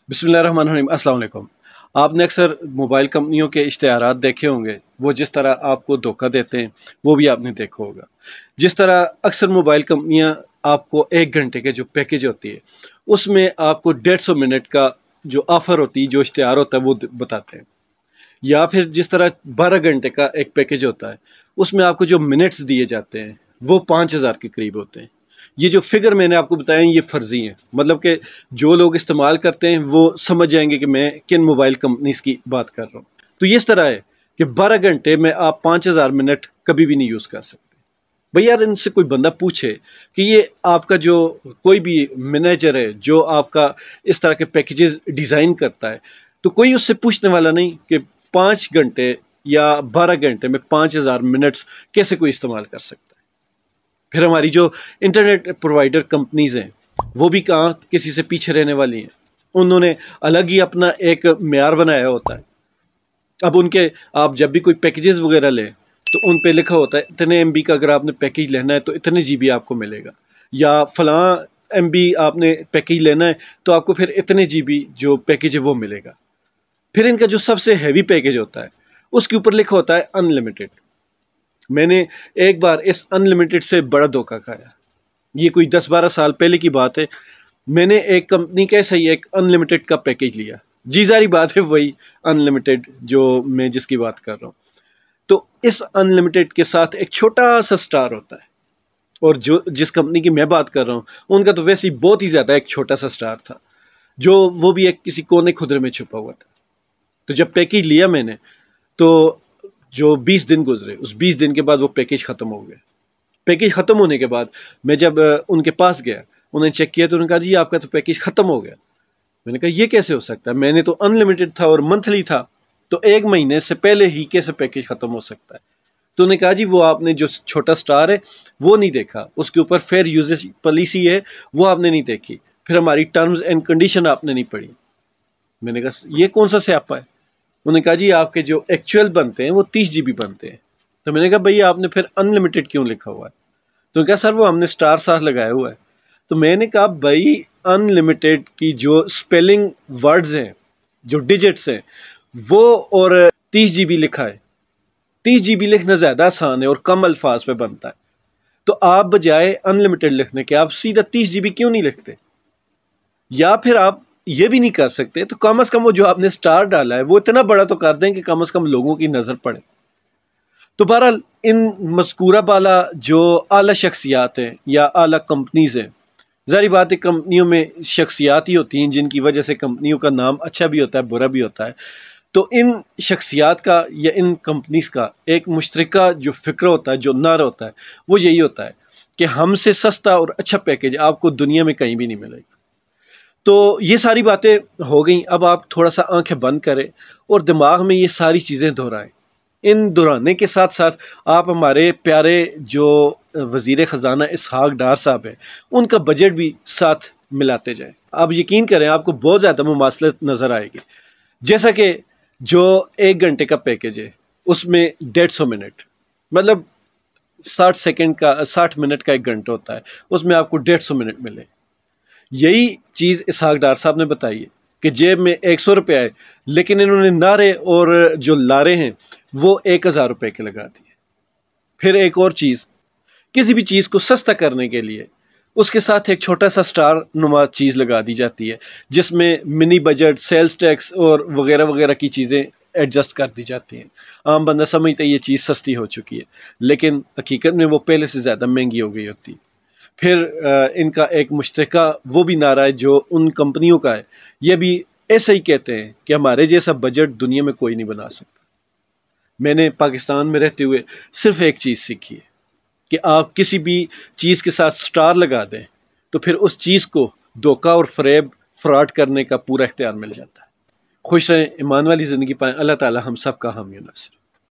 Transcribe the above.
बिस्मिल्लाहिर्रहमानिर्रहीम। अस्सलाम वालेकुम। आपने अक्सर मोबाइल कंपनियों के इश्तिहारात देखे होंगे, वो जिस तरह आपको धोखा देते हैं वो भी आपने देखा होगा। जिस तरह अक्सर मोबाइल कंपनियां आपको 1 घंटे के जो पैकेज होती है उसमें आपको 150 मिनट का जो ऑफ़र होती है, जो इश्तिहार होता है वो बताते हैं। या फिर जिस तरह 12 घंटे का एक पैकेज होता है उसमें आपको जो मिनट्स दिए जाते हैं वो 5,000 के करीब होते हैं। ये जो फिगर मैंने आपको बताया ये फर्जी हैं, मतलब कि जो लोग इस्तेमाल करते हैं वो समझ जाएंगे कि मैं किन मोबाइल कंपनीज की बात कर रहा हूँ। तो ये इस तरह है कि 12 घंटे में आप 5,000 मिनट कभी भी नहीं यूज़ कर सकते। भाई यार, इनसे कोई बंदा पूछे कि ये आपका जो कोई भी मैनेजर है जो आपका इस तरह के पैकेजेस डिज़ाइन करता है, तो कोई उससे पूछने वाला नहीं कि 5 घंटे या 12 घंटे में 5,000 मिनट्स कैसे कोई इस्तेमाल कर सकता है। फिर हमारी जो इंटरनेट प्रोवाइडर कंपनीज हैं वो भी कहाँ किसी से पीछे रहने वाली हैं। उन्होंने अलग ही अपना एक मेयार बनाया होता है। अब उनके आप जब भी कोई पैकेजेस वगैरह लें तो उन पे लिखा होता है इतने MB का अगर आपने पैकेज लेना है तो इतने GB आपको मिलेगा, या फलां MB आपने पैकेज लेना है तो आपको फिर इतने GB जो पैकेज है वो मिलेगा। फिर इनका जो सबसे हैवी पैकेज होता है उसके ऊपर लिखा होता है अनलिमिटेड। मैंने एक बार इस अनलिमिटेड से बड़ा धोखा खाया। ये कोई 10-12 साल पहले की बात है। मैंने एक कंपनी का ऐसा ही एक अनलिमिटेड का पैकेज लिया। जी जारी बात है वही अनलिमिटेड जो मैं जिसकी बात कर रहा हूँ। तो इस अनलिमिटेड के साथ एक छोटा सा स्टार होता है, और जो जिस कंपनी की मैं बात कर रहा हूँ उनका तो वैसे ही बहुत ही ज़्यादा एक छोटा सा स्टार था, जो वो भी एक किसी कोने खुदरे में छुपा हुआ था। तो जब पैकेज लिया मैंने तो जो 20 दिन गुजरे, उस 20 दिन के बाद वो पैकेज ख़त्म हो गया। पैकेज ख़त्म होने के बाद मैं जब उनके पास गया, उन्हें चेक किया तो उन्होंने कहा जी आपका तो पैकेज ख़त्म हो गया। मैंने कहा ये कैसे हो सकता है, मैंने तो अनलिमिटेड था और मंथली था, तो 1 महीने से पहले ही कैसे पैकेज ख़त्म हो सकता है। तो उन्होंने कहा जी वो आपने जो छोटा स्टार है वो नहीं देखा, उसके ऊपर फेयर यूजेज पॉलिसी है वो आपने नहीं देखी, फिर हमारी टर्म्स एंड कंडीशन आपने नहीं पढ़ी। मैंने कहा ये कौन सा स्यापा है। उन्होंने कहा जी आपके जो एक्चुअल बनते हैं वो 30 GB बनते हैं। तो मैंने कहा भैया आपने फिर अनलिमिटेड क्यों लिखा हुआ है। तो क्या सर वो हमने स्टार साथ लगाया हुआ है। तो मैंने कहा भाई अनलिमिटेड की जो स्पेलिंग वर्ड्स हैं, जो डिजिट्स हैं, वो और 30 GB लिखा है। 30 GB लिखना ज़्यादा आसान है और कम अल्फाज पे बनता है। तो आप बजाय अनलिमिटेड लिखने के आप सीधा 30 GB क्यों नहीं लिखते। या फिर आप ये भी नहीं कर सकते तो कम अज़ कम वो जो आपने स्टार डाला है वो इतना बड़ा तो कर दें कि कम अज़ कम लोगों की नज़र पड़े। तो बहरहाल इन मज़कूरा वाला जो आला शख्सियात हैं या आला कंपनीज़ हैं, ज़ाहिर बात है कंपनियों में शख्सियात ही होती हैं जिनकी वजह से कंपनियों का नाम अच्छा भी होता है बुरा भी होता है। तो इन शख्सियात का या इन कंपनीज़ का एक मुश्तरका जो फ़िक्र होता है, जो नारा होता है, वो यही होता है कि हमसे सस्ता और अच्छा पैकेज आपको दुनिया में कहीं भी नहीं मिलेगा। तो ये सारी बातें हो गई। अब आप थोड़ा सा आंखें बंद करें और दिमाग में ये सारी चीज़ें दोहराएं। इन दोहराने के साथ साथ आप हमारे प्यारे जो वज़ीर ख़जाना इसहाक डार साहब हैं उनका बजट भी साथ मिलाते जाएं। आप यकीन करें आपको बहुत ज़्यादा मुमासलत नज़र आएगी। जैसा कि जो 1 घंटे का पैकेज है उसमें 150 मिनट, मतलब 60 सेकंड का 60 मिनट का 1 घंटा होता है, उसमें आपको 150 मिनट मिले। यही चीज़ इसहाक डार साहब ने बताई है कि जेब में 100 रुपये आए, लेकिन इन्होंने नारे और जो लारे हैं वो 1,000 रुपये के लगा दिए। फिर एक और चीज़, किसी भी चीज़ को सस्ता करने के लिए उसके साथ एक छोटा सा स्टार नुमा चीज़ लगा दी जाती है जिसमें मिनी बजट, सेल्स टैक्स और वगैरह वगैरह की चीज़ें एडजस्ट कर दी जाती हैं। आम बंदा समझता है ये चीज़ सस्ती हो चुकी है, लेकिन हकीकत में वो पहले से ज़्यादा महंगी हो गई होती है। फिर इनका एक मुश्तरका वो भी नारा है जो उन कंपनियों का है, ये भी ऐसे ही कहते हैं कि हमारे जैसा बजट दुनिया में कोई नहीं बना सकता। मैंने पाकिस्तान में रहते हुए सिर्फ एक चीज़ सीखी है कि आप किसी भी चीज़ के साथ स्टार लगा दें तो फिर उस चीज़ को धोखा और फरेब फ्रॉड करने का पूरा इख्तियार मिल जाता है। खुश रहें, ईमान वाली ज़िंदगी पाएँ। अल्लाह ताला हम सब का हामी नासिर।